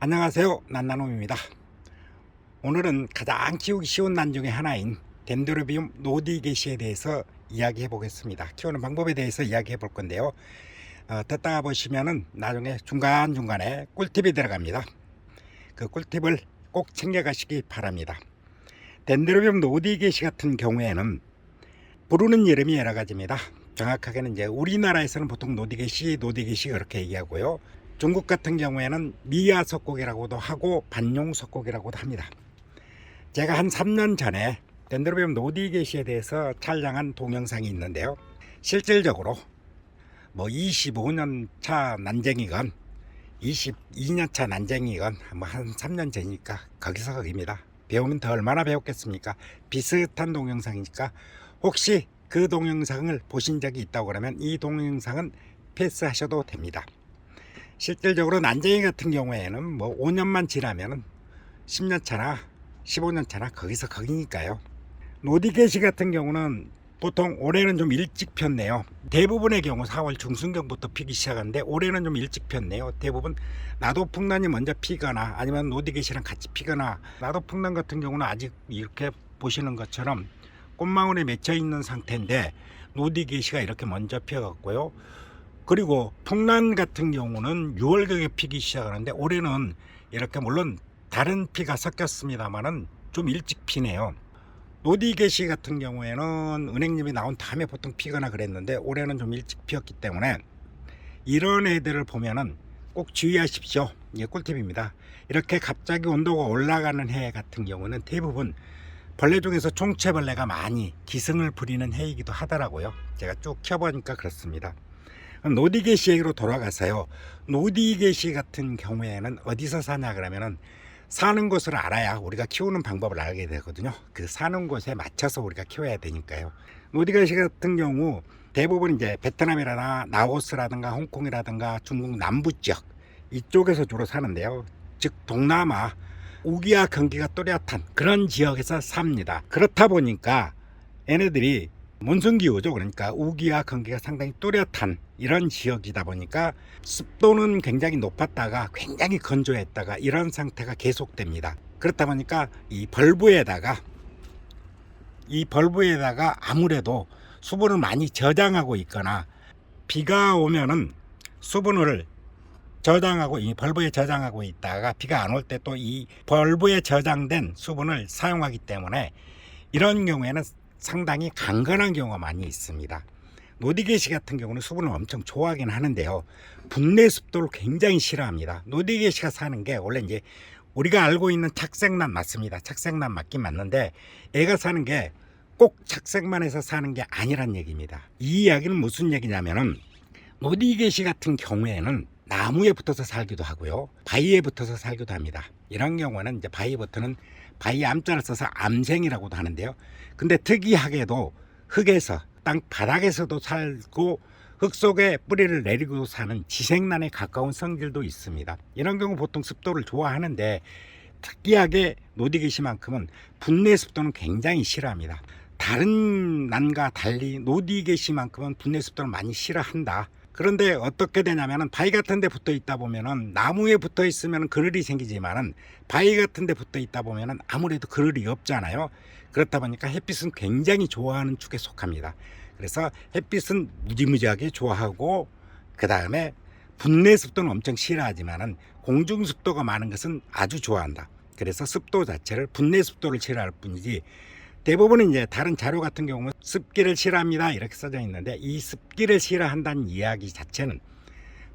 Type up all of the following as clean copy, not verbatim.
안녕하세요, 난나놈입니다. 오늘은 가장 키우기 쉬운 난 중에 하나인 덴드로비움 노디게시에 대해서 이야기해 보겠습니다. 키우는 방법에 대해서 이야기해 볼 건데요. 듣다가 보시면은 나중에 중간중간에 꿀팁이 들어갑니다. 그 꿀팁을 꼭 챙겨 가시기 바랍니다. 덴드로비움 노디게시 같은 경우에는 부르는 이름이 여러 가지입니다. 정확하게는 이제 우리나라에서는 보통 노디게시 그렇게 얘기하고요. 중국 같은 경우에는 미야석곡이라고도 하고 반용석곡이라고도 합니다. 제가 한 3년 전에 덴드로비움 노디게시에 대해서 촬영한 동영상이 있는데요. 실질적으로 25년 차 난쟁이건 22년 차 난쟁이건 한 3년 전이니까 거기입니다. 배우면 더 얼마나 배웠겠습니까? 비슷한 동영상이니까 혹시 그 동영상을 보신 적이 있다고 그러면 이 동영상은 패스하셔도 됩니다. 실질적으로 난쟁이 같은 경우에는 5년만 지나면은 10년 차나 15년 차나 거기니까요. 노디게시 같은 경우는 보통 올해는 좀 일찍 폈네요. 대부분의 경우 4월 중순경부터 피기 시작하는데 올해는 좀 일찍 폈네요. 대부분 나도풍란이 먼저 피거나 아니면 노디게시랑 같이 피거나, 나도풍란 같은 경우는 아직 이렇게 보시는 것처럼 꽃망울에 맺혀 있는 상태인데 노디게시가 이렇게 먼저 피어갔고요. 그리고 풍란 같은 경우는 6월경에 피기 시작하는데 올해는 이렇게 물론 다른 피가 섞였습니다만은 좀 일찍 피네요. 노디게시 같은 경우에는 은행잎이 나온 다음에 보통 피거나 그랬는데 올해는 좀 일찍 피었기 때문에 이런 애들을 보면은 꼭 주의하십시오. 이게 꿀팁입니다. 이렇게 갑자기 온도가 올라가는 해 같은 경우는 대부분 벌레 중에서 총체벌레가 많이 기승을 부리는 해이기도 하더라고요. 제가 쭉 켜보니까 그렇습니다. 노디게시 얘기로 돌아가서요. 노디게시 같은 경우에는 어디서 사냐 그러면은 사는 곳을 알아야 우리가 키우는 방법을 알게 되거든요. 그 사는 곳에 맞춰서 우리가 키워야 되니까요. 노디게시 같은 경우 대부분 이제 베트남이라나 라오스라든가 홍콩이라든가 중국 남부 지역 이쪽에서 주로 사는데요. 즉 동남아 우기와 경기가 또렷한 그런 지역에서 삽니다. 그렇다 보니까 얘네들이 몬순기후죠. 그러니까 우기와 경기가 상당히 뚜렷한 이런 지역이다 보니까 습도는 굉장히 높았다가 굉장히 건조했다가 이런 상태가 계속됩니다. 그렇다 보니까 이 벌브에다가 아무래도 수분을 많이 저장하고 있거나 비가 오면은 수분을 저장하고 이 벌브에 저장하고 있다가 비가 안 올 때 또 이 벌브에 저장된 수분을 사용하기 때문에 이런 경우에는 상당히 강건한 경우가 많이 있습니다. 노디게시 같은 경우는 수분을 엄청 좋아하긴 하는데요. 분내 습도를 굉장히 싫어합니다. 노디게시가 사는 게 원래 이제 우리가 알고 있는 착색란 맞습니다. 착색란 맞긴 맞는데 얘가 사는 게 꼭 착색만 해서 사는 게 아니란 얘기입니다. 이 이야기는 무슨 얘기냐면은 노디게시 같은 경우에는 나무에 붙어서 살기도 하고요. 바위에 붙어서 살기도 합니다. 이런 경우는 이제 바위부터는 바위 암자를 써서 암생이라고도 하는데요. 근데 특이하게도 흙에서 땅 바닥에서도 살고 흙 속에 뿌리를 내리고 사는 지생란에 가까운 성질도 있습니다. 이런 경우 보통 습도를 좋아하는데 특이하게 노디게시만큼은 분내 습도는 굉장히 싫어합니다. 다른 난과 달리 노디게시만큼은 분내 습도를 많이 싫어한다. 그런데 어떻게 되냐면은 바위 같은 데 붙어 있다 보면은 나무에 붙어 있으면 그늘이 생기지만은 바위 같은 데 붙어 있다 보면은 아무래도 그늘이 없잖아요. 그렇다 보니까 햇빛은 굉장히 좋아하는 축에 속합니다. 그래서 햇빛은 무지무지하게 좋아하고 그 다음에 분내 습도는 엄청 싫어하지만은 공중 습도가 많은 것은 아주 좋아한다. 그래서 습도 자체를 분내 습도를 싫어할 뿐이지 대부분은 이제 다른 자료 같은 경우는 습기를 싫어합니다 이렇게 써져 있는데 이 습기를 싫어한다는 이야기 자체는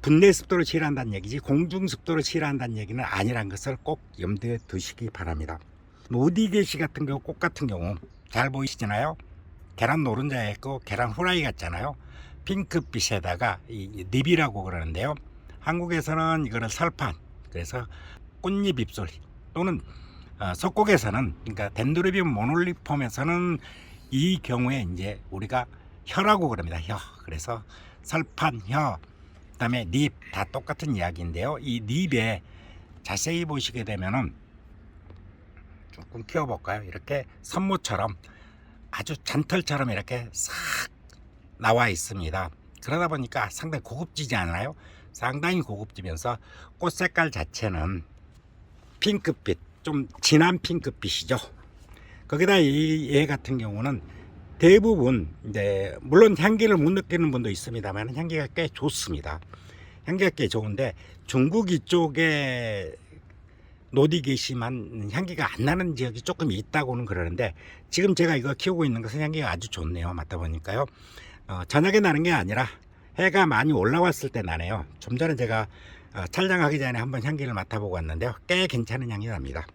분내 습도를 싫어한다는 얘기지 공중 습도를 싫어한다는 얘기는 아니란 것을 꼭 염두에 두시기 바랍니다. 노디게시 같은 경우 꽃 같은 경우 잘 보이시잖아요. 계란 노른자에 있고 계란 후라이 같잖아요. 핑크빛에다가 이 립이라고 그러는데요. 한국에서는 이거를 설판, 그래서 꽃잎 입술 또는 석곡에서는 그러니까 덴드로비움 모놀리폼에서는 이 경우에 이제 우리가 혀라고 그럽니다. 혀. 그래서 설판, 혀, 그다음에 립 다 똑같은 이야기인데요. 이 립에 자세히 보시게 되면은 조금 키워볼까요? 이렇게 선모처럼 아주 잔털처럼 이렇게 싹 나와 있습니다. 그러다 보니까 상당히 고급지지 않아요? 상당히 고급지면서 꽃 색깔 자체는 핑크빛, 좀 진한 핑크빛이죠. 거기다 얘 같은 경우는 대부분 이제 물론 향기를 못 느끼는 분도 있습니다만 향기가 꽤 좋습니다. 향기가 꽤 좋은데 중국 이쪽에 노디게시만 향기가 안 나는 지역이 조금 있다고는 그러는데, 지금 제가 이거 키우고 있는 것은 향기가 아주 좋네요. 맡다 보니까요. 저녁에 나는 게 아니라 해가 많이 올라왔을 때 나네요. 좀 전에 제가 촬영하기 전에 한번 향기를 맡아보고 왔는데요. 꽤 괜찮은 향이 납니다.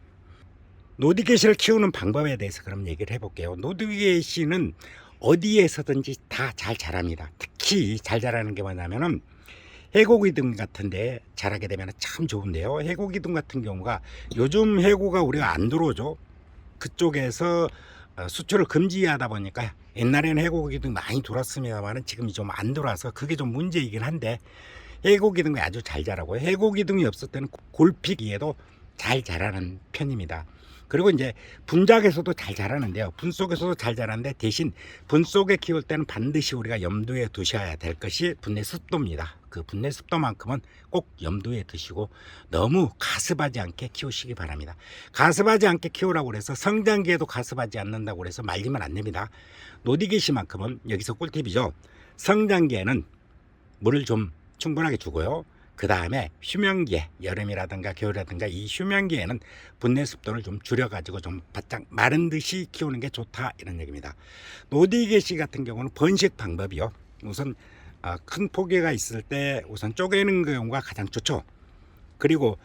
노디게시를 키우는 방법에 대해서 그럼 얘기를 해볼게요. 노디게시는 어디에서든지 다 잘 자랍니다. 특히 잘 자라는 게 뭐냐면은 해고기둥 같은데 자라게 되면 참 좋은데요. 해고기둥 같은 경우가 요즘 해고가 우리가 안 들어오죠. 그쪽에서 수출을 금지하다 보니까 옛날에는 해고기둥 많이 들어왔습니다만 지금이 좀 안 들어와서 그게 좀 문제이긴 한데, 해고기둥이 아주 잘 자라고요. 해고기둥이 없을 때는 골피기에도 잘 자라는 편입니다. 그리고 이제 분작에서도 잘 자라는데요. 분 속에서도 잘 자라는데, 대신 분 속에 키울 때는 반드시 우리가 염두에 두셔야 될 것이 분내 습도입니다. 그 분내 습도만큼은 꼭 염두에 두시고 너무 가습하지 않게 키우시기 바랍니다. 가습하지 않게 키우라고 해서 성장기에도 가습하지 않는다고 해서 말리면 안 됩니다. 노디게시만큼은 여기서 꿀팁이죠. 성장기에는 물을 좀 충분하게 주고요. 그 다음에 휴면기에, 여름이라든가 겨울이라든가 이 휴면기에는 분내 습도를 좀 줄여가지고 좀 바짝 마른 듯이 키우는 게 좋다, 이런 얘기입니다. 노디게시 같은 경우는 번식 방법이요. 우선 큰 포기가 있을 때 우선 쪼개는 경우가 가장 좋죠. 그리고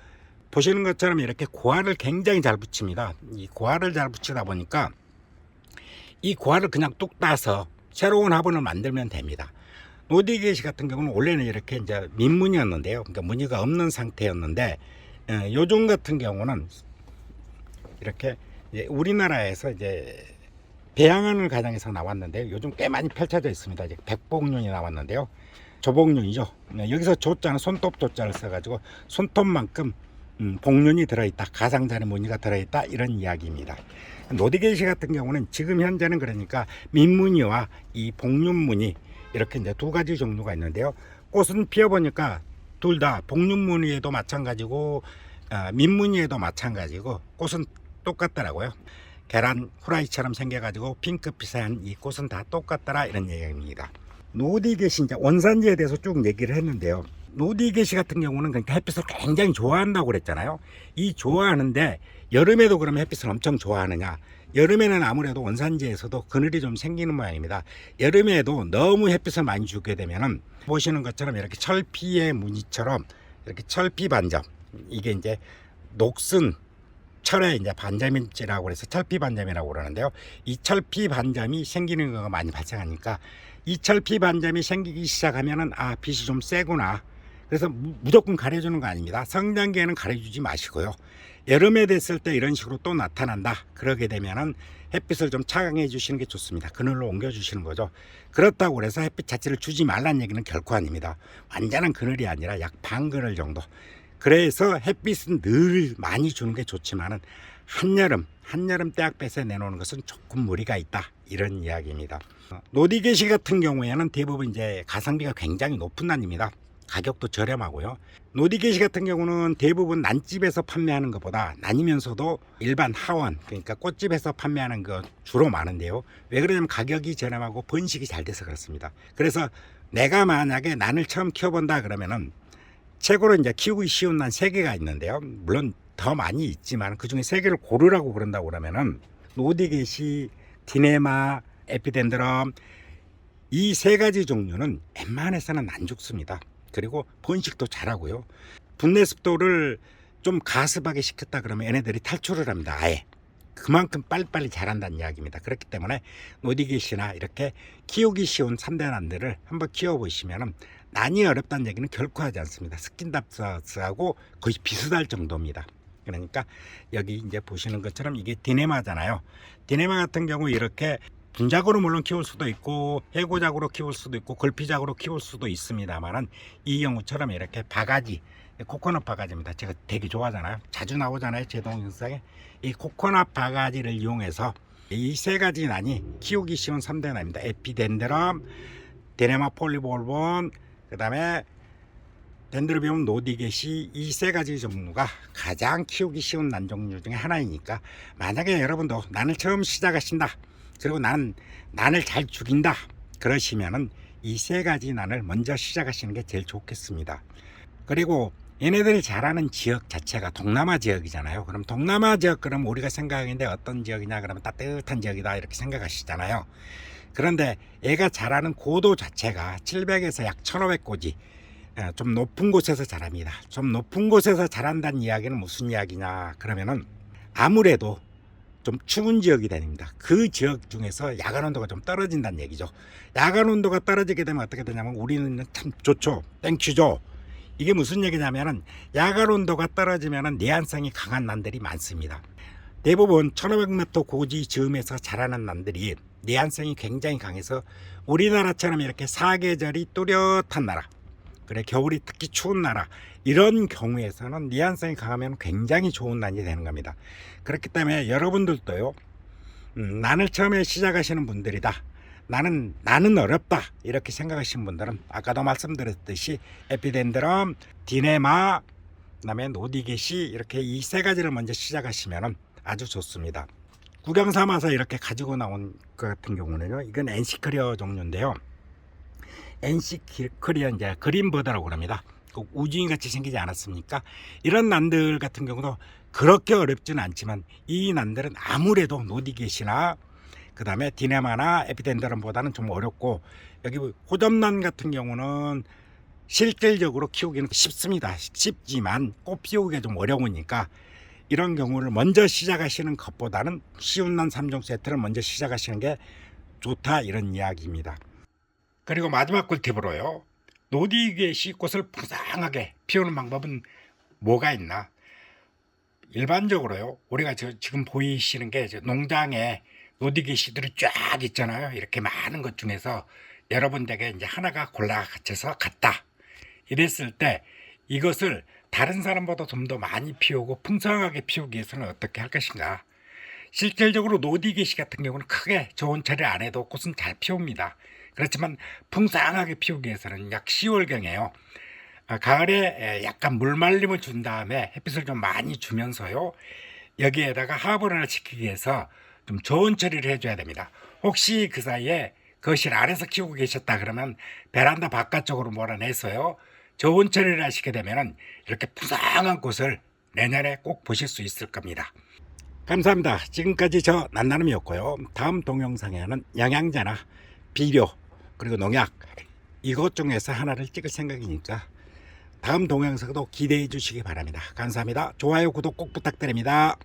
보시는 것처럼 이렇게 고알을 굉장히 잘 붙입니다. 이 고알을 잘 붙이다 보니까 이 고알을 그냥 뚝 따서 새로운 화분을 만들면 됩니다. 노디게시 같은 경우는 원래는 이렇게 이제 민무늬였는데요. 그러니까 무늬가 없는 상태였는데, 요즘 같은 경우는 이렇게 이제 우리나라에서 이제 배양하는 과정에서 나왔는데, 요즘 꽤 많이 펼쳐져 있습니다. 이제 백복륜이 나왔는데요. 조복륜이죠. 여기서 조자는 손톱 조자를 써가지고 손톱만큼 복륜이 들어있다, 가상자의 무늬가 들어있다, 이런 이야기입니다. 노디게시 같은 경우는 지금 현재는 그러니까 민무늬와 이 복륜무늬 이렇게 이제 두 가지 종류가 있는데요. 꽃은 피어보니까 둘 다 복륜무늬에도 마찬가지고 민무늬에도 마찬가지고 꽃은 똑같더라고요. 계란 후라이처럼 생겨가지고 핑크빛한 이 꽃은 다 똑같더라, 이런 얘기입니다. 노디게시 이제 원산지에 대해서 쭉 얘기를 했는데요. 노디게시 같은 경우는 그러니까 햇빛을 굉장히 좋아한다고 그랬잖아요. 이 좋아하는데 여름에도 그러면 햇빛을 엄청 좋아하느냐? 여름에는 아무래도 원산지에서도 그늘이 좀 생기는 모양입니다. 여름에도 너무 햇빛을 많이 주게 되면은 보시는 것처럼 이렇게 철피의 무늬처럼 이렇게 철피 반점, 이게 이제 녹슨 철의 이제 반점이라고 해서 철피 반점이라고 그러는데요. 이 철피 반점이 생기는 경우가 많이 발생하니까, 이 철피 반점이 생기기 시작하면은 빛이 좀 세구나. 그래서 무조건 가려주는 거 아닙니다. 성장기에는 가려주지 마시고요. 여름에 됐을 때 이런 식으로 또 나타난다, 그러게 되면은 햇빛을 좀 차강해 주시는 게 좋습니다. 그늘로 옮겨 주시는 거죠. 그렇다고 해서 햇빛 자체를 주지 말라는 얘기는 결코 아닙니다. 완전한 그늘이 아니라 약 반 그늘 정도. 그래서 햇빛은 늘 많이 주는 게 좋지만은 한여름 떼약볕에 내놓는 것은 조금 무리가 있다, 이런 이야기입니다. 노디게시 같은 경우에는 대부분 이제 가성비가 굉장히 높은 난입니다. 가격도 저렴하고요. 노디게시 같은 경우는 대부분 난집에서 판매하는 것보다 난이면서도 일반 하원, 그러니까 꽃집에서 판매하는 거 주로 많은데요. 왜 그러냐면 가격이 저렴하고 번식이 잘 돼서 그렇습니다. 그래서 내가 만약에 난을 처음 키워본다 그러면은 최고로 이제 키우기 쉬운 난 3개가 있는데요. 물론 더 많이 있지만 그 중에 3개를 고르라고 그런다고 그러면은 노디게시, 디네마, 에피덴드럼, 이 3가지 종류는 웬만해서는 안 죽습니다. 그리고 번식도 잘하고요. 분내 습도를 좀 가습하게 시켰다 그러면 얘네들이 탈출을 합니다. 아예. 그만큼 빨리빨리 자란다는 이야기입니다. 그렇기 때문에 노디게시나 이렇게 키우기 쉬운 3대 난들을 한번 키워보시면 난이 어렵다는 얘기는 결코 하지 않습니다. 스킨답스하고 거의 비슷할 정도입니다. 그러니까 여기 이제 보시는 것처럼 이게 디네마잖아요. 디네마 같은 경우 이렇게 분작으로 물론 키울 수도 있고 해고작으로 키울 수도 있고 걸피작으로 키울 수도 있습니다만은, 이 경우처럼 이렇게 바가지, 코코넛 바가지입니다. 제가 되게 좋아하잖아요. 자주 나오잖아요, 제 동영상에. 이 코코넛 바가지를 이용해서 이 3가지 난이 키우기 쉬운 3대 난입니다. 에피덴드럼, 디네마 폴리볼본, 그 다음에 덴드로비움 노디겟이 이 세 가지 종류가 가장 키우기 쉬운 난종류 중에 하나이니까, 만약에 여러분도 난을 처음 시작하신다, 그리고 나는 난을 잘 죽인다 그러시면은 이 세 가지 난을 먼저 시작하시는 게 제일 좋겠습니다. 그리고 얘네들이 자라는 지역 자체가 동남아 지역이잖아요. 그럼 동남아 지역, 그럼 우리가 생각하는데 어떤 지역이냐 그러면 따뜻한 지역이다 이렇게 생각하시잖아요. 그런데 얘가 자라는 고도 자체가 700에서 약 1500고지, 좀 높은 곳에서 자랍니다. 좀 높은 곳에서 자란다는 이야기는 무슨 이야기냐 그러면은, 아무래도 좀 추운 지역이 됩니다. 그 지역 중에서 야간 온도가 좀 떨어진다는 얘기죠. 야간 온도가 떨어지게 되면 어떻게 되냐면, 우리는 참 좋죠, 땡큐죠. 이게 무슨 얘기냐면은, 야간 온도가 떨어지면은 내한성이 강한 난들이 많습니다. 대부분 1500m 고지 즈음에서 자라는 난들이 내한성이 굉장히 강해서, 우리나라처럼 이렇게 사계절이 뚜렷한 나라, 그래 겨울이 특히 추운 나라, 이런 경우에서는 내한성이 강하면 굉장히 좋은 난이 되는 겁니다. 그렇기 때문에 여러분들도요, 난을 처음에 시작하시는 분들이다, 나는 어렵다 이렇게 생각하시는 분들은 아까도 말씀드렸듯이 에피덴드럼, 디네마, 그다음에 노디겟이, 이렇게 이 세 가지를 먼저 시작하시면 아주 좋습니다. 구경 삼아서 이렇게 가지고 나온 것 같은 경우는요, 이건 엔시크리어 종류인데요. 엔시크리어 이제 그린버드라고 합니다. 우주인 같이 생기지 않았습니까? 이런 난들 같은 경우도 그렇게 어렵지는 않지만, 이 난들은 아무래도 노디겟이나 그 다음에 디네마나 에피덴드럼보다는 좀 어렵고, 여기 호접난 같은 경우는 실질적으로 키우기는 쉽습니다. 쉽지만 꽃 피우기가 좀 어려우니까, 이런 경우를 먼저 시작하시는 것보다는 쉬운 난 3종 세트를 먼저 시작하시는 게 좋다, 이런 이야기입니다. 그리고 마지막 꿀팁으로요, 노디겟이 꽃을 풍성하게 피우는 방법은 뭐가 있나? 일반적으로요, 우리가 지금 보이시는 게 농장에 노디겟이들이 쫙 있잖아요. 이렇게 많은 것 중에서 여러분 댁에 이제 하나가 골라 갖춰서 갔다, 이랬을 때 이것을 다른 사람보다 좀 더 많이 피우고 풍성하게 피우기 위해서는 어떻게 할 것인가? 실질적으로 노디겟이 같은 경우는 크게 좋은 처리 안 해도 꽃은 잘 피웁니다. 그렇지만 풍성하게 피우기 위해서는 약 10월경에요, 가을에 약간 물말림을 준 다음에 햇빛을 좀 많이 주면서요, 여기에다가 하부를 시키기 위해서 좀 좋은 처리를 해줘야 됩니다. 혹시 그 사이에 거실 아래서 키우고 계셨다 그러면 베란다 바깥쪽으로 몰아내서요, 좋은 처리를 하시게 되면 이렇게 풍성한 꽃을 내년에 꼭 보실 수 있을 겁니다. 감사합니다. 지금까지 저 난나눔이었고요. 다음 동영상에는 영양제나 비료, 그리고 농약, 이것 중에서 하나를 찍을 생각이니까 다음 동영상도 기대해 주시기 바랍니다. 감사합니다. 좋아요, 구독 꼭 부탁드립니다.